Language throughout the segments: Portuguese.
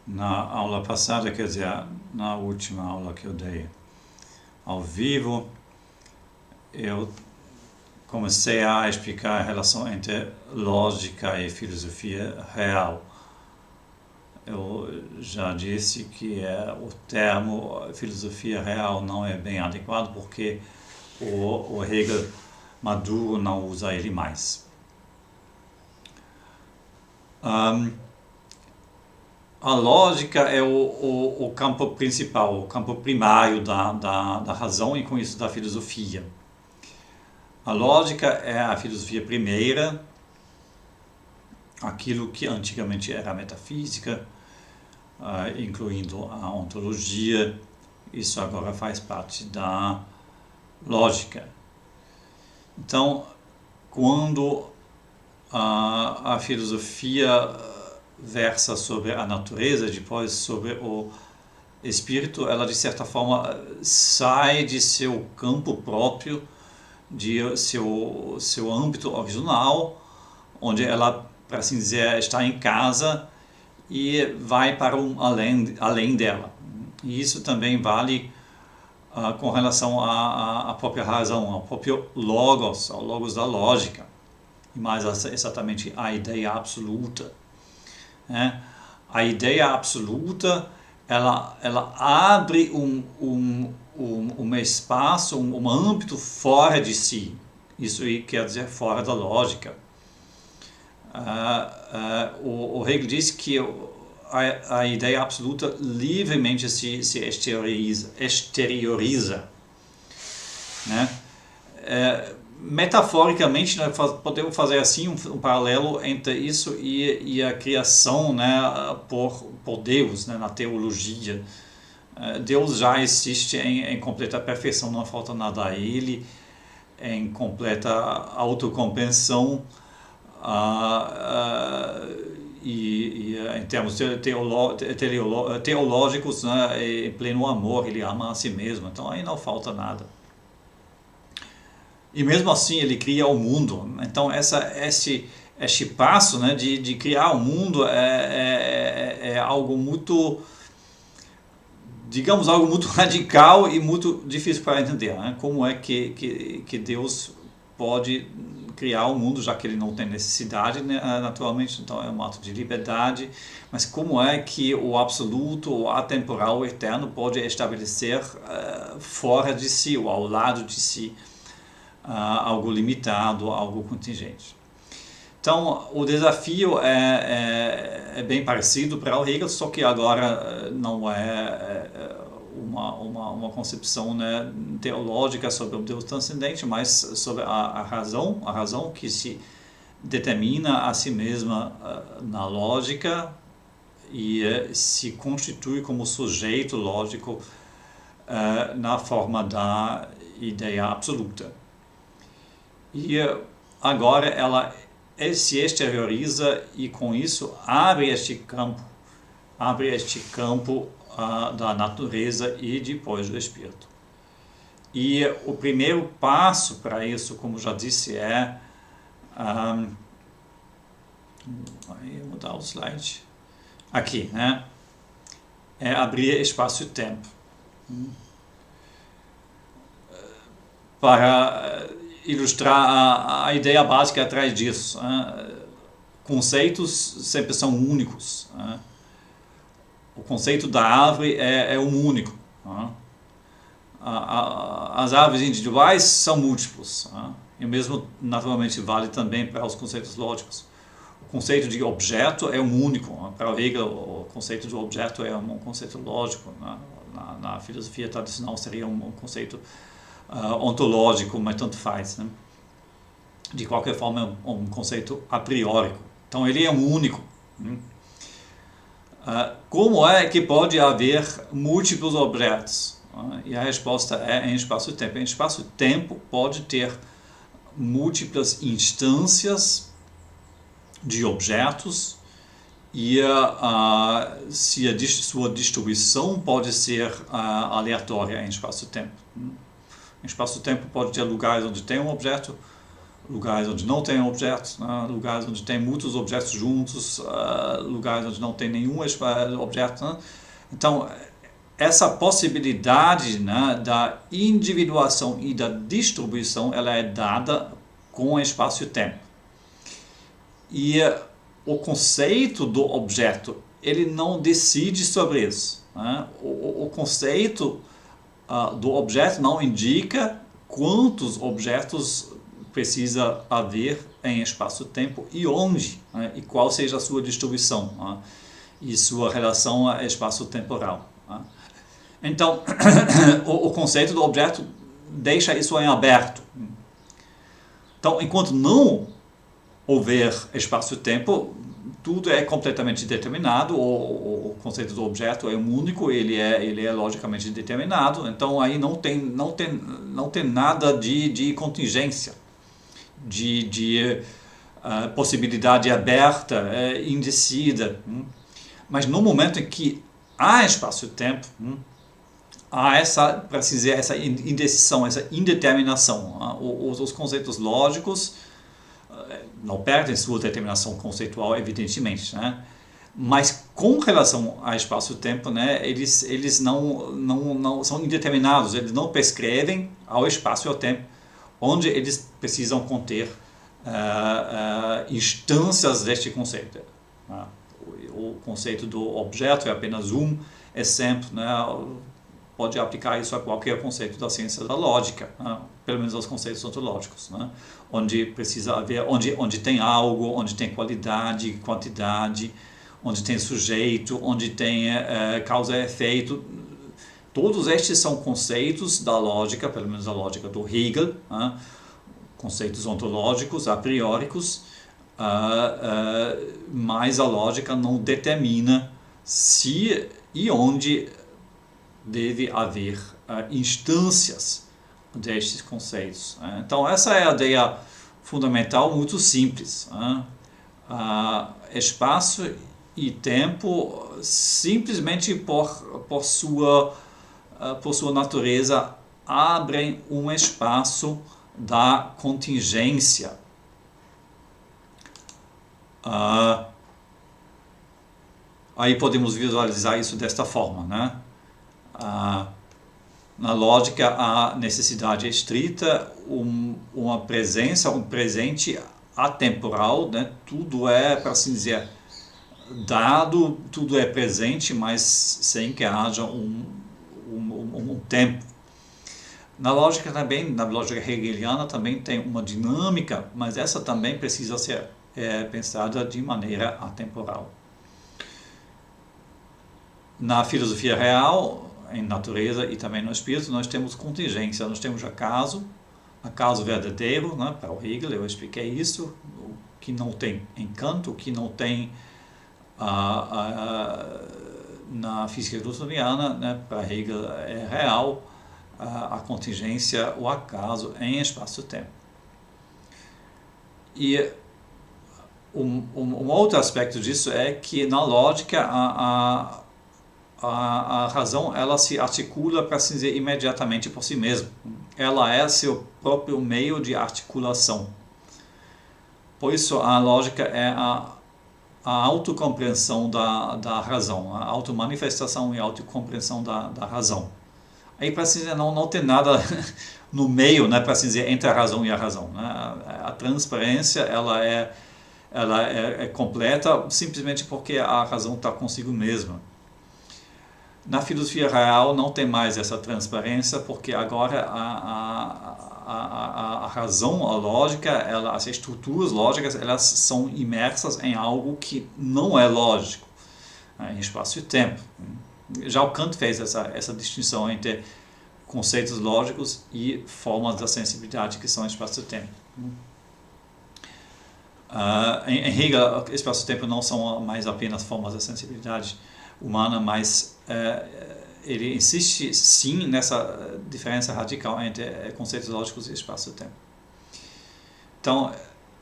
Na aula passada, quer dizer, na última aula que eu dei ao vivo, eu comecei a explicar a relação entre lógica e filosofia real. Eu já disse que o termo filosofia real não é bem adequado porque o Hegel maduro não usa ele mais. A lógica é o campo principal, o campo primário da razão e com isso da filosofia. A lógica é a filosofia primeira, aquilo que antigamente era a metafísica, incluindo a ontologia. Isso agora faz parte da lógica. Então, quando a filosofia versa sobre a natureza, depois sobre o espírito, ela de certa forma sai de seu campo próprio, de seu âmbito original, onde ela, para assim dizer, está em casa e vai para um além dela. E isso também vale com relação à própria razão, ao próprio logos, ao logos da lógica, e mais exatamente a ideia absoluta. A ideia absoluta, ela abre um espaço, um âmbito fora de si. Isso aí quer dizer fora da lógica. O Hegel diz que a ideia absoluta livremente se exterioriza. Né? Metaforicamente, nós podemos fazer assim um paralelo entre isso e a criação, né, por Deus, né, na teologia. Deus já existe em completa perfeição, não falta nada a ele, em completa autocompreensão, e em termos teológicos, né, em pleno amor, ele ama a si mesmo, então aí não falta nada. E mesmo assim ele cria o mundo. Então esse passo, né, de criar o mundo é algo muito, digamos, algo muito radical e muito difícil para entender. Né? Como é que Deus pode criar o mundo, já que ele não tem necessidade, né, naturalmente, então é um ato de liberdade, mas como é que o absoluto, o atemporal, o eterno pode estabelecer fora de si, ou ao lado de si, algo limitado, algo contingente. Então, o desafio é bem parecido para o Hegel, só que agora não é uma concepção, né, teológica sobre o Deus transcendente, mas sobre a razão que se determina a si mesma na lógica e se constitui como sujeito lógico na forma da ideia absoluta. E agora ela se exterioriza e com isso abre este campo da natureza e depois do espírito. E o primeiro passo para isso, como já disse, vou mudar o slide aqui, né? É abrir espaço e tempo para ilustrar a ideia básica atrás disso. Conceitos sempre são únicos. O conceito da árvore é um único. As árvores individuais são múltiplos. E o mesmo naturalmente vale também para os conceitos lógicos. O conceito de objeto é um único. Para o Hegel, o conceito de objeto é um conceito lógico. Na filosofia tradicional seria um conceito ontológico, mas tanto faz, né? De qualquer forma é um conceito a priori. Então ele é um único. Como é que pode haver múltiplos objetos? E a resposta é em espaço-tempo. Em espaço-tempo pode ter múltiplas instâncias de objetos e sua distribuição pode ser aleatória em espaço-tempo. Em espaço-tempo pode ter lugares onde tem um objeto, lugares onde não tem objetos, né? Lugares onde tem muitos objetos juntos, lugares onde não tem nenhum objeto. Né? Então, essa possibilidade, né, da individuação e da distribuição, ela é dada com o espaço e o tempo. E o conceito do objeto, ele não decide sobre isso. Né? O conceito do objeto não indica quantos objetos precisa haver em espaço-tempo e onde, né? E qual seja a sua distribuição, né? E sua relação a espaço-temporal. Né? Então, o conceito do objeto deixa isso em aberto. Então, enquanto não houver espaço-tempo, tudo é completamente determinado, o conceito do objeto é único, ele é logicamente determinado, então aí não tem nada de contingência, de possibilidade aberta, indecida. Mas no momento em que há espaço-tempo, há essa indecisão, essa indeterminação. Os conceitos lógicos não perdem sua determinação conceitual, evidentemente, né? Mas com relação a espaço-tempo, né, eles não são indeterminados, eles não prescrevem ao espaço e ao tempo, onde eles precisam conter instâncias deste conceito. O conceito do objeto é apenas um exemplo, né? Pode aplicar isso a qualquer conceito da ciência da lógica, né? Pelo menos aos conceitos ontológicos, né? Onde precisa haver, onde tem algo, onde tem qualidade, quantidade, onde tem sujeito, onde tem causa e efeito. Todos estes são conceitos da lógica, pelo menos a lógica do Hegel, né? Conceitos ontológicos, a prióricos, mas a lógica não determina se e onde deve haver instâncias destes conceitos. Então, essa é a ideia fundamental, muito simples. Espaço e tempo, simplesmente por sua natureza, abrem um espaço da contingência. Aí podemos visualizar isso desta forma, né? Na lógica, a necessidade estrita, uma presença, um presente atemporal, né? Tudo é, para assim dizer, dado, tudo é presente, mas sem que haja um tempo. Na lógica também, na lógica hegeliana também tem uma dinâmica, mas essa também precisa ser pensada de maneira atemporal. Na filosofia real, em natureza e também no espírito, nós temos contingência, nós temos acaso verdadeiro, né? Para o Hegel, eu expliquei isso, o que não tem encanto, o que não tem na física newtoniana, né? Para Hegel é real, a contingência, o acaso em espaço-tempo. E um outro aspecto disso é que na lógica a razão, ela se articula, para assim dizer, imediatamente por si mesma. Ela é seu próprio meio de articulação. Por isso a lógica é a autocompreensão da razão, a automanifestação e a autocompreensão da razão. Aí, para assim dizer, não tem nada no meio, né, para assim dizer, entre a razão e a razão. Né? A transparência, ela é completa simplesmente porque a razão está consigo mesma. Na filosofia real não tem mais essa transparência, porque agora a razão, a lógica, as estruturas lógicas, elas são imersas em algo que não é lógico, em espaço e tempo. Já o Kant fez essa distinção entre conceitos lógicos e formas da sensibilidade que são espaço e tempo. Em Hegel, espaço e tempo não são mais apenas formas da sensibilidade humana, mas ele insiste sim nessa diferença radical entre conceitos lógicos e espaço e tempo. Então,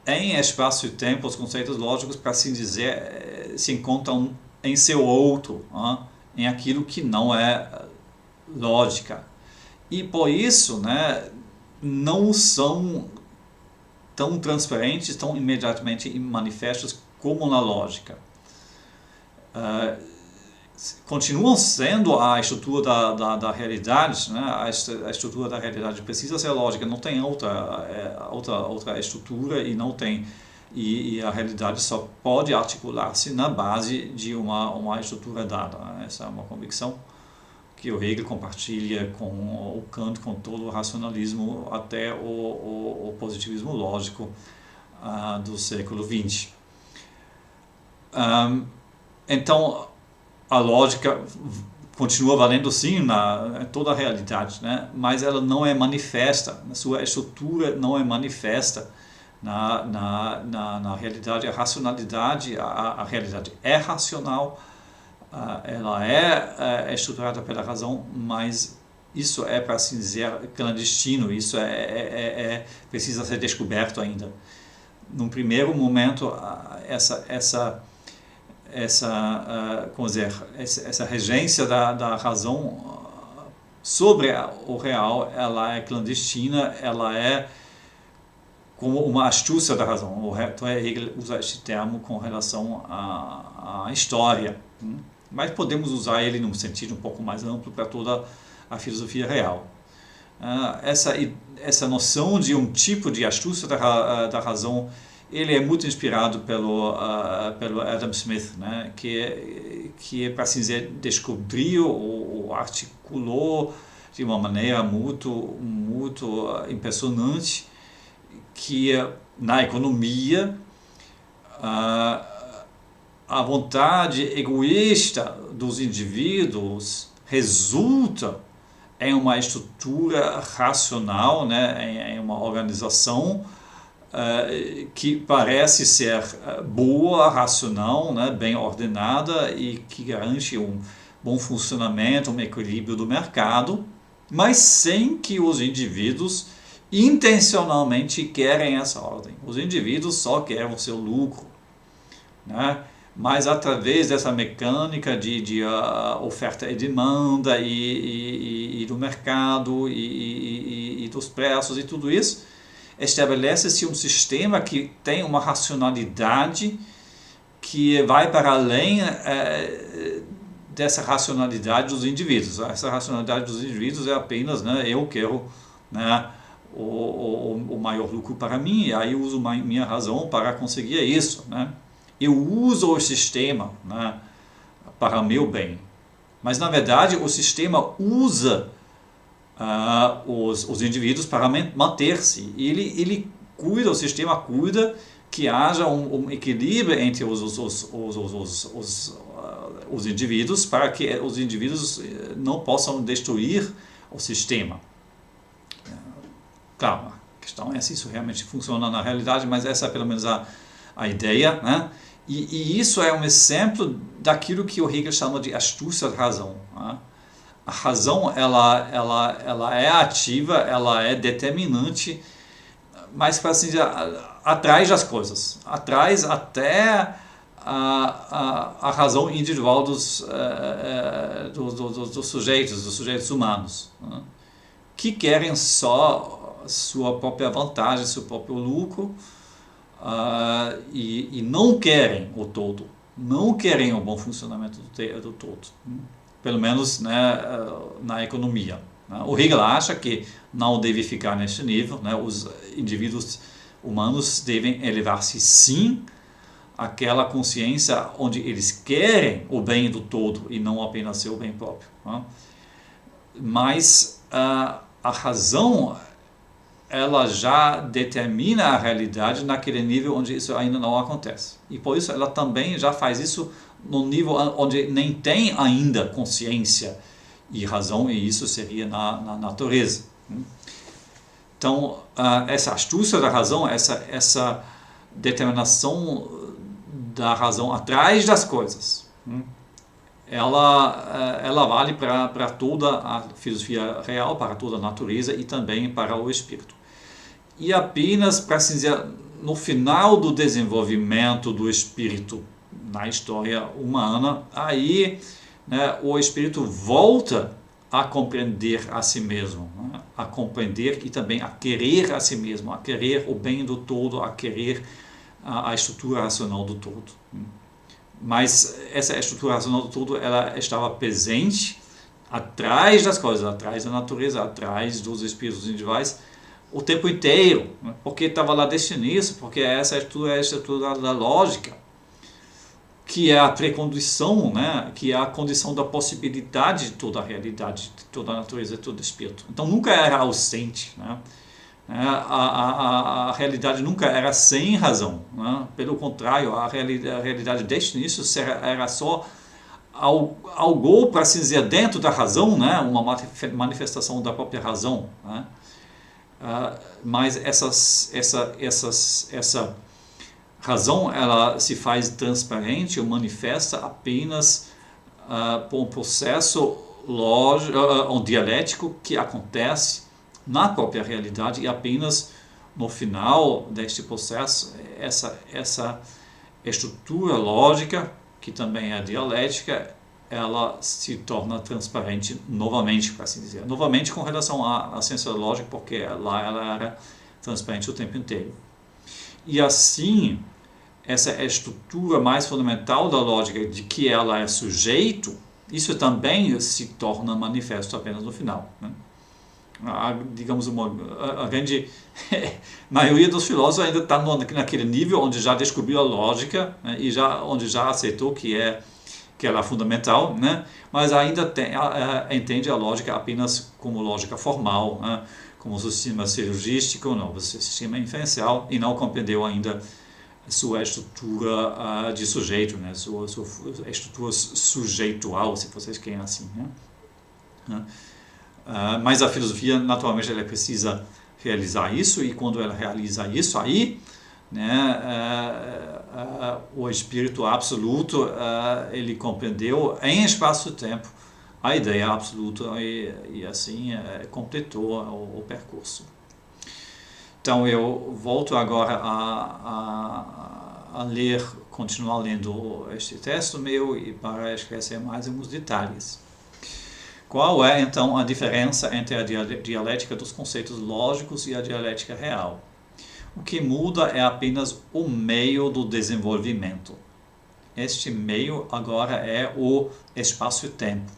em espaço e tempo, os conceitos lógicos, para assim dizer, se encontram em seu outro, em aquilo que não é lógica. E por isso, né, não são tão transparentes, tão imediatamente manifestos como na lógica. Continuam sendo a estrutura da realidade, né? A estrutura da realidade precisa ser lógica, não tem outra estrutura e não tem e a realidade só pode articular-se na base de uma estrutura dada. Essa é uma convicção que o Hegel compartilha com o Kant, com todo o racionalismo até o positivismo lógico do século XX. Então, a lógica continua valendo sim em toda a realidade, né? Mas ela não é manifesta, na sua estrutura não é manifesta na realidade. A racionalidade, a realidade é racional, ela é estruturada pela razão, mas isso é, para assim dizer, clandestino, isso precisa ser descoberto ainda. Num primeiro momento, essa regência da razão sobre o real, ela é clandestina, ela é como uma astúcia da razão. O Hegel usa este termo com relação à história, mas podemos usar ele num sentido um pouco mais amplo para toda a filosofia real. Essa noção de um tipo de astúcia da razão, ele é muito inspirado pelo Adam Smith, né? que para assim dizer, descobriu ou articulou de uma maneira muito impressionante que na economia a vontade egoísta dos indivíduos resulta em uma estrutura racional, né? Em uma organização que parece ser boa, racional, né, bem ordenada e que garante um bom funcionamento, um equilíbrio do mercado, mas sem que os indivíduos intencionalmente querem essa ordem. Os indivíduos só querem o seu lucro, né? Mas através dessa mecânica de oferta e demanda e do mercado e dos preços e tudo isso, estabelece-se um sistema que tem uma racionalidade que vai para além dessa racionalidade dos indivíduos. Essa racionalidade dos indivíduos é apenas, né, eu quero, né, o maior lucro para mim, e aí eu uso minha razão para conseguir isso, né? Eu uso o sistema, né, para meu bem, mas na verdade o sistema usa os indivíduos para manter-se. Ele cuida, o sistema cuida que haja um equilíbrio entre os indivíduos, para que os indivíduos não possam destruir o sistema. Claro, a questão é se isso realmente funciona na realidade, mas essa é pelo menos a ideia, né? E isso é um exemplo daquilo que o Hegel chama de astúcia da razão, né? A razão ela é ativa, ela é determinante, mas para assim dizer, atrás das coisas, atrás até a razão individual dos sujeitos humanos, né? Que querem só sua própria vantagem, seu próprio lucro, e não querem o todo, não querem o bom funcionamento do todo, pelo menos, né, na economia. O Hegel acha que não deve ficar neste nível, né? Os indivíduos humanos devem elevar-se sim àquela consciência onde eles querem o bem do todo e não apenas seu bem próprio, né? Mas a razão, ela já determina a realidade naquele nível onde isso ainda não acontece. E por isso ela também já faz isso no nível onde nem tem ainda consciência e razão, e isso seria na natureza. Então, essa astúcia da razão, essa determinação da razão atrás das coisas, ela vale para toda a filosofia real, para toda a natureza e também para o espírito. E apenas, para assim dizer, no final do desenvolvimento do espírito na história humana, aí, né, o espírito volta a compreender a si mesmo, né? A compreender e também a querer a si mesmo, a querer o bem do todo, a querer a estrutura racional do todo. Mas essa estrutura racional do todo, ela estava presente atrás das coisas, atrás da natureza, atrás dos espíritos individuais, o tempo inteiro, né? Porque estava lá desde o início, porque essa estrutura é a estrutura da lógica, que é a precondição, né? Que é a condição da possibilidade de toda a realidade, de toda a natureza, de todo o espírito. Então nunca era ausente, né? A realidade nunca era sem razão, né? Pelo contrário, a realidade desde o início era só algo, para se dizer, dentro da razão, né? Uma manifestação da própria razão, né? Mas essa razão, ela se faz transparente ou manifesta apenas por um processo lógico, dialético que acontece na própria realidade, e apenas no final deste processo essa estrutura lógica, que também é dialética, ela se torna transparente novamente, para assim dizer. Novamente com relação à ciência lógica, porque lá ela era transparente o tempo inteiro. E assim, essa estrutura mais fundamental da lógica, de que ela é sujeito, isso também se torna manifesto apenas no final, né? Digamos, a grande maioria dos filósofos ainda está naquele nível onde já descobriu a lógica, né, e onde já aceitou que ela é fundamental, né, mas ainda entende a lógica apenas como lógica formal, né, como sistema silogístico, não, sistema inferencial, e não compreendeu ainda sua estrutura de sujeito, né, sua estrutura sujeitual, se vocês querem assim, né. Mas a filosofia, naturalmente, ela precisa realizar isso, e quando ela realiza isso, aí, né, o espírito absoluto, ele compreendeu em espaço-tempo a ideia absoluta, e assim completou o percurso. Então eu volto agora a ler, continuar lendo este texto meu, e para esclarecer mais alguns detalhes. Qual é, então, a diferença entre a dialética dos conceitos lógicos e a dialética real? O que muda é apenas o meio do desenvolvimento. Este meio agora é o espaço e tempo.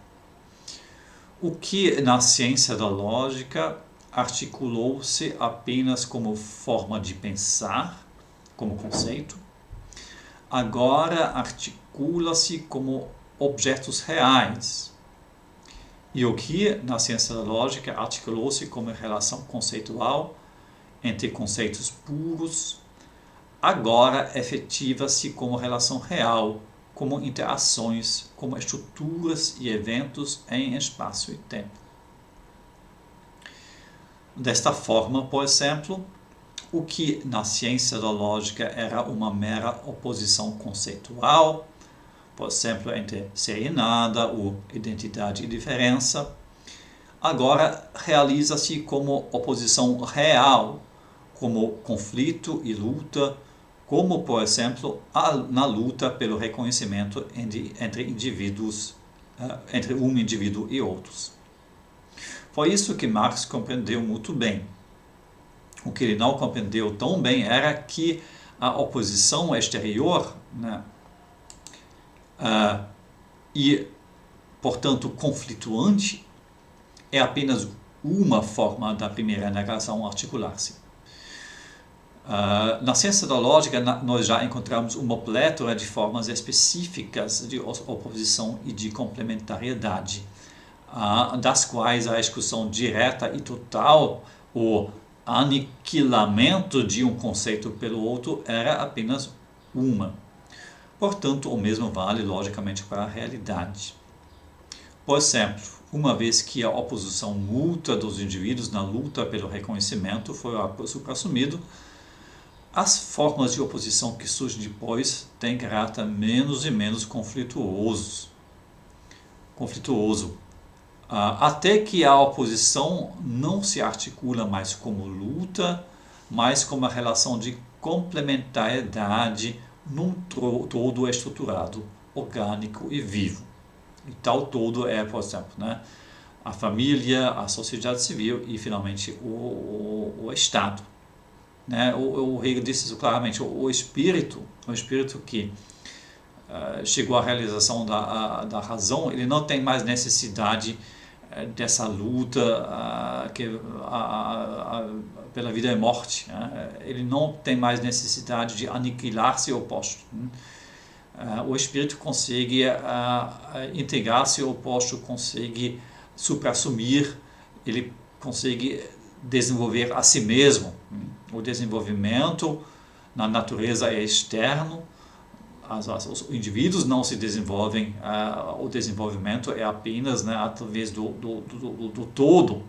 O que na ciência da lógica articulou-se apenas como forma de pensar, como conceito, agora articula-se como objetos reais. E o que na ciência da lógica articulou-se como relação conceitual entre conceitos puros, agora efetiva-se como relação real, como interações, como estruturas e eventos em espaço e tempo. Desta forma, por exemplo, o que na ciência da lógica era uma mera oposição conceitual, por exemplo, entre ser e nada, ou identidade e diferença, agora realiza-se como oposição real, como conflito e luta, como, por exemplo, na luta pelo reconhecimento entre indivíduos, entre um indivíduo e outros. Foi isso que Marx compreendeu muito bem. O que ele não compreendeu tão bem era que a oposição exterior, né, e, portanto, conflituante, é apenas uma forma da primeira negação articular-se. Na ciência da lógica, nós já encontramos uma plétora de formas específicas de oposição e de complementariedade, das quais a exclusão direta e total, o aniquilamento de um conceito pelo outro, era apenas uma. Portanto, o mesmo vale logicamente para a realidade. Por exemplo, uma vez que a oposição mútua dos indivíduos na luta pelo reconhecimento foi supra-assumido, as formas de oposição que surgem depois têm caráter menos e menos conflituoso, até que a oposição não se articula mais como luta, mas como uma relação de complementariedade num todo estruturado, orgânico e vivo. E tal todo é, por exemplo, né, a família, a sociedade civil e, finalmente, o Estado. Né? O Hegel disse isso claramente, o espírito que chegou à realização da razão, ele não tem mais necessidade dessa luta pela vida e morte. Ele não tem mais necessidade de aniquilar seu oposto. O espírito consegue integrar seu oposto, consegue superassumir, ele consegue desenvolver a si mesmo. O desenvolvimento na natureza é externo, os indivíduos não se desenvolvem, o desenvolvimento é apenas, né, através do todo,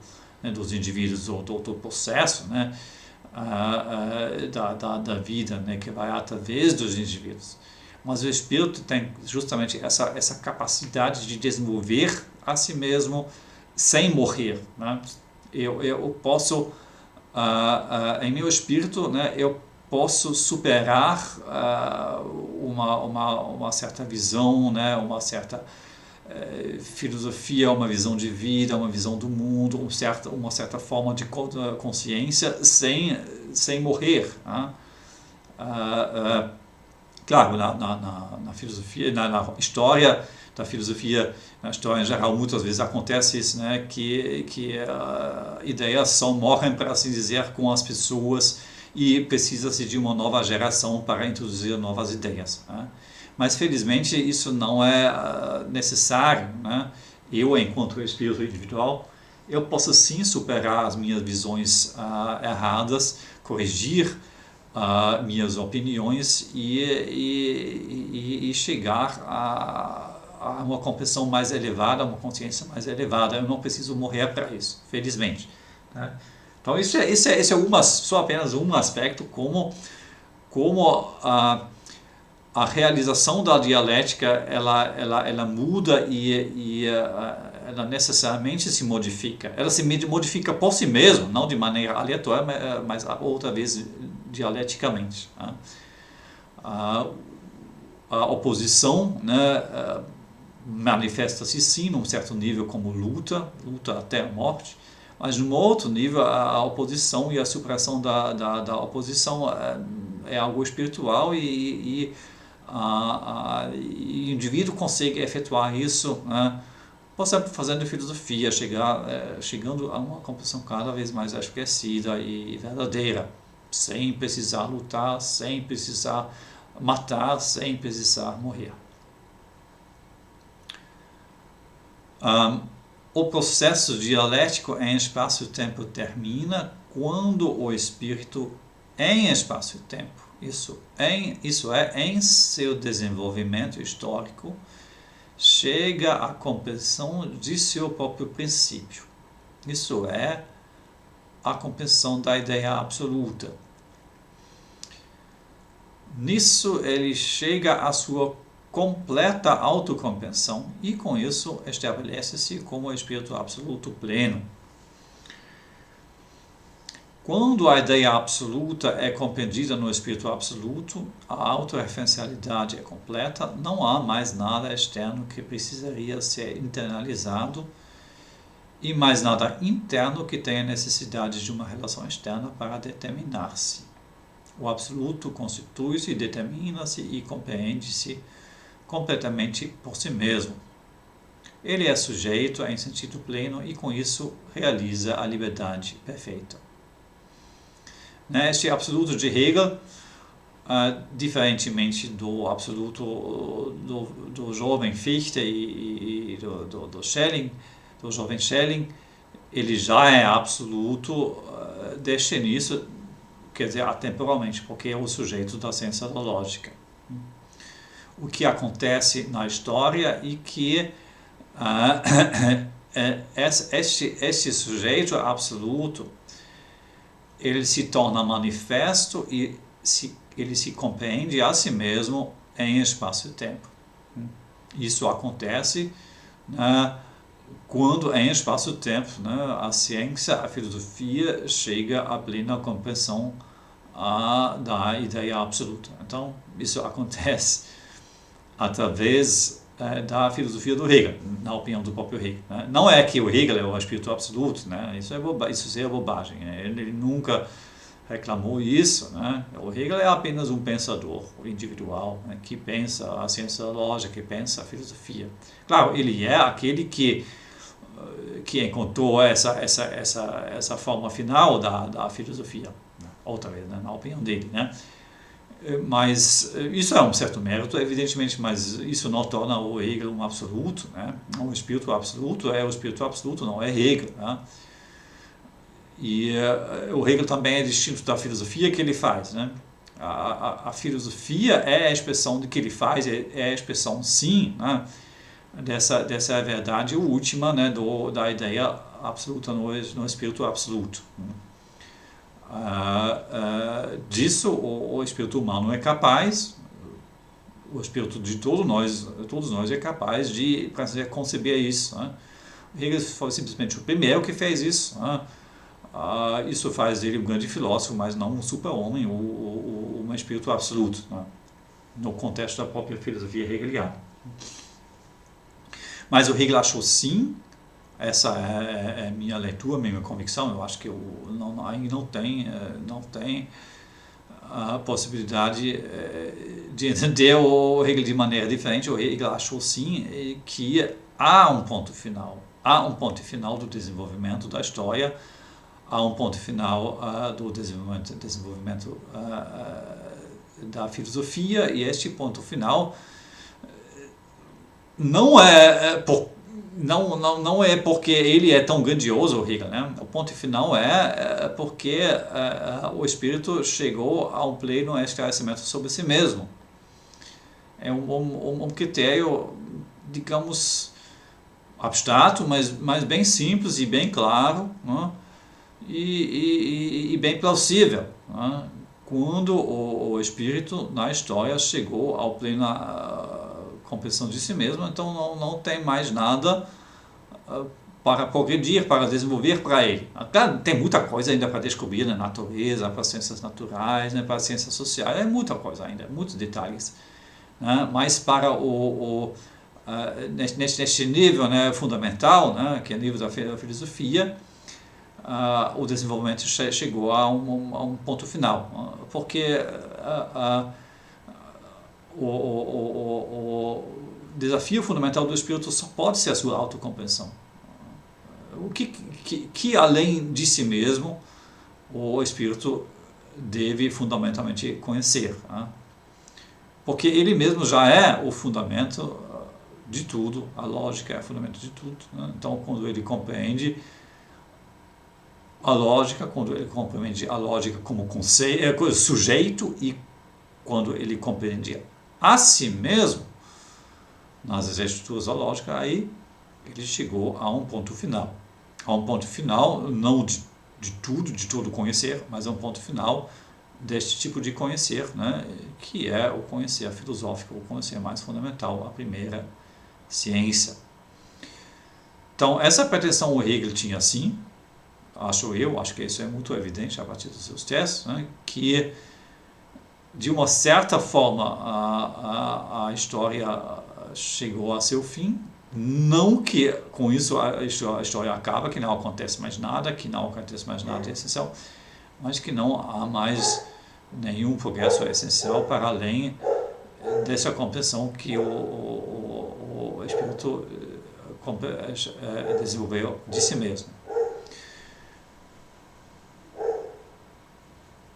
né, dos indivíduos, do processo, né, da vida, né, que vai através dos indivíduos. Mas o espírito tem justamente essa capacidade de desenvolver a si mesmo sem morrer. Né? Eu posso, em meu espírito, né, eu posso superar uma certa visão, né, uma certa filosofia, uma visão de vida, uma visão do mundo, uma certa forma de consciência sem morrer. Né? Claro, na filosofia, na história da filosofia, na história em geral, muitas vezes acontece isso, né, que ideias só morrem, para assim dizer, com as pessoas, e precisa-se de uma nova geração para introduzir novas ideias. Né? Mas, felizmente, isso não é necessário. Né? Eu, enquanto espírito individual, eu posso sim superar as minhas visões erradas, corrigir minhas opiniões e chegar a uma compreensão mais elevada, uma consciência mais elevada. Eu não preciso morrer para isso, felizmente. Né? Então, esse é só apenas um aspecto, como a realização da dialética ela muda e ela necessariamente se modifica. Ela se modifica por si mesma, não de maneira aleatória, mas outra vez dialeticamente. Né? A oposição, né, manifesta-se sim num certo nível como luta até a morte, mas num outro nível a oposição e a superação da oposição é algo espiritual e o indivíduo consegue efetuar isso, né, por exemplo, fazendo filosofia, chegando a uma compreensão cada vez mais esclarecida e verdadeira, sem precisar lutar, sem precisar matar, sem precisar morrer. O processo dialético em espaço-tempo termina quando o espírito em espaço-tempo, isso é, em seu desenvolvimento histórico, chega à compreensão de seu próprio princípio. Isso é, a compreensão da ideia absoluta. Nisso ele chega à sua completa autocompreensão e com isso estabelece-se como espírito absoluto pleno. Quando a ideia absoluta é compreendida no espírito absoluto, a autorreferencialidade é completa, não há mais nada externo que precisaria ser internalizado e mais nada interno que tenha necessidade de uma relação externa para determinar-se. O absoluto constitui-se, determina-se e compreende-se completamente por si mesmo. Ele é sujeito em sentido pleno e com isso realiza a liberdade perfeita. Este absoluto de Hegel, diferentemente do absoluto do jovem Fichte e do Schelling, do jovem Schelling, ele já é absoluto desde o início, quer dizer, atemporalmente, porque é o sujeito da ciência da lógica. O que acontece na história e que este sujeito absoluto, ele se torna manifesto e ele se compreende a si mesmo em espaço e tempo. Isso acontece quando em espaço e tempo a ciência, a filosofia chega à plena compreensão da ideia absoluta. Então, isso acontece através da filosofia do Hegel, na opinião do próprio Hegel. Né? Não é que o Hegel é o espírito absoluto, né? Isso seria bobagem. Né? Ele nunca reclamou isso. Né? O Hegel é apenas um pensador individual, né? Que pensa a ciência lógica, que pensa a filosofia. Claro, ele é aquele que encontrou essa forma final da filosofia, outra vez, né? Na opinião dele. Né? Mas isso é um certo mérito, evidentemente, mas isso não torna o Hegel um absoluto. Né? O espírito absoluto é o espírito absoluto, não é Hegel. Né? E o Hegel também é distinto da filosofia que ele faz. Né? A filosofia é a expressão do que ele faz, é a expressão, sim, né? dessa é a verdade última, né? Da ideia absoluta no espírito absoluto. Né? Disso o espírito humano é capaz, o espírito de todos nós é capaz de conceber isso. Né? Hegel foi simplesmente o primeiro que fez isso. Né? Isso faz dele um grande filósofo, mas não um super-homem, um espírito absoluto, né? No contexto da própria filosofia hegeliana. Mas o Hegel achou sim, essa é minha leitura, minha convicção. Eu acho que ainda não tem a possibilidade de entender o Hegel de maneira diferente. O Hegel achou sim que há um ponto final do desenvolvimento da história, há um ponto final do desenvolvimento da filosofia, e este ponto final não é porque ele é tão grandioso, o Hegel, né? O ponto final é porque o espírito chegou a um pleno esclarecimento sobre si mesmo. É um critério, digamos, abstrato, mas bem simples e bem claro, né? E bem plausível, né? Quando o espírito na história chegou ao pleno compreensão de si mesmo, então não tem mais nada para progredir, para desenvolver para ele. Claro, tem muita coisa ainda para descobrir na natureza, para as ciências naturais, né, para as ciências sociais, é muita coisa ainda, muitos detalhes. Né, mas para neste nível, né, fundamental, né, que é o nível da filosofia, o desenvolvimento chegou a um ponto final, porque o desafio fundamental do espírito só pode ser a sua autocompreensão. O que além de si mesmo o espírito deve fundamentalmente conhecer, né? Porque ele mesmo já é o fundamento de tudo, a lógica é o fundamento de tudo. Né? Então, quando ele compreende a lógica, como conceito, sujeito, e quando ele compreende a si mesmo, nas estruturas da lógica, aí ele chegou a um ponto final. A um ponto final, não de todo conhecer, mas a um ponto final deste tipo de conhecer, né, que é o conhecer filosófico, o conhecer mais fundamental, a primeira ciência. Então, essa pretensão o Hegel tinha sim, acho que isso é muito evidente a partir dos seus textos, né, que de uma certa forma a história chegou a seu fim, não que com isso a história acaba, que não acontece mais nada de essencial, mas que não há mais nenhum progresso essencial para além dessa compreensão que o espírito desenvolveu de si mesmo.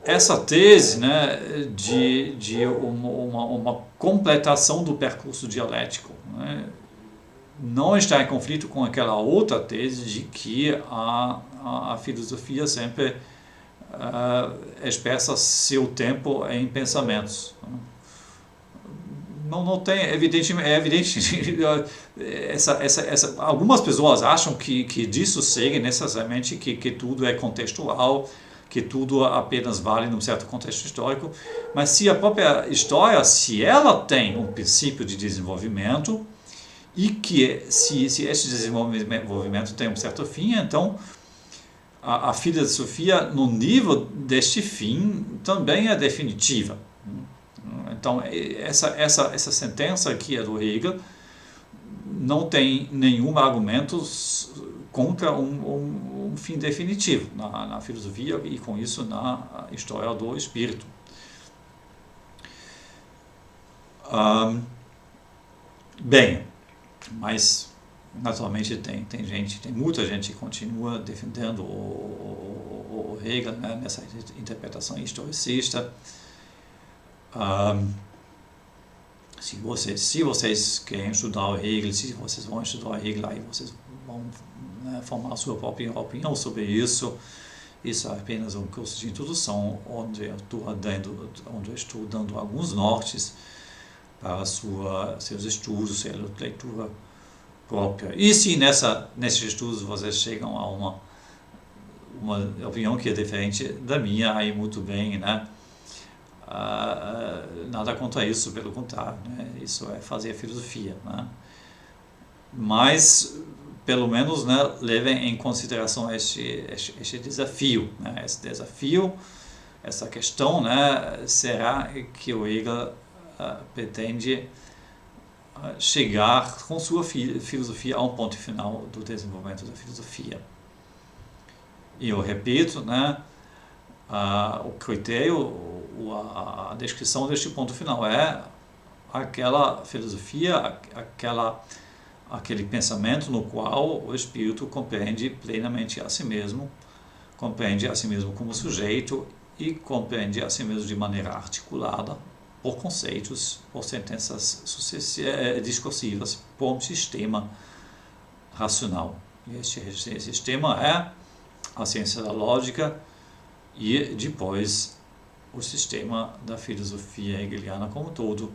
Essa tese, né, de uma completação do percurso dialético, né, não está em conflito com aquela outra tese de que a filosofia sempre expressa seu tempo em pensamentos. Não tem, é evidente algumas pessoas acham que disso segue necessariamente que tudo é contextual, que tudo apenas vale num certo contexto histórico, mas se a própria história, se ela tem um princípio de desenvolvimento, e que se este desenvolvimento tem um certo fim, então a filosofia no nível deste fim também é definitiva. Então essa sentença aqui é do Hegel, não tem nenhum argumento contra um fim definitivo na filosofia e com isso na história do espírito. Bem, mas naturalmente tem muita gente que continua defendendo o Hegel, né, nessa interpretação historicista. Se vocês querem estudar o Hegel, se vocês vão estudar o Hegel, aí vocês vão, né, formar a sua própria opinião sobre isso. Isso é apenas um curso de introdução, onde eu estou dando alguns nortes para seus estudos, sua leitura própria. E se nesses estudos vocês chegam a uma opinião que é diferente da minha, aí muito bem, né? Nada contra isso, pelo contrário, né? Isso é fazer filosofia, né? Mas, pelo menos, né, levem em consideração este desafio, né? Esse desafio, essa questão, né? Será que o Hegel pretende chegar com sua filosofia a um ponto final do desenvolvimento da filosofia? E eu repito, né? O critério, a descrição deste ponto final é aquela filosofia, aquele pensamento no qual o espírito compreende plenamente a si mesmo, compreende a si mesmo como sujeito e compreende a si mesmo de maneira articulada por conceitos, por sentenças discursivas, por um sistema racional. E esse sistema é a ciência da lógica e depois o sistema da filosofia hegeliana como um todo,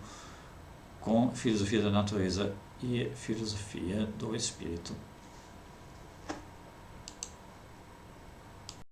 com filosofia da natureza e filosofia do espírito.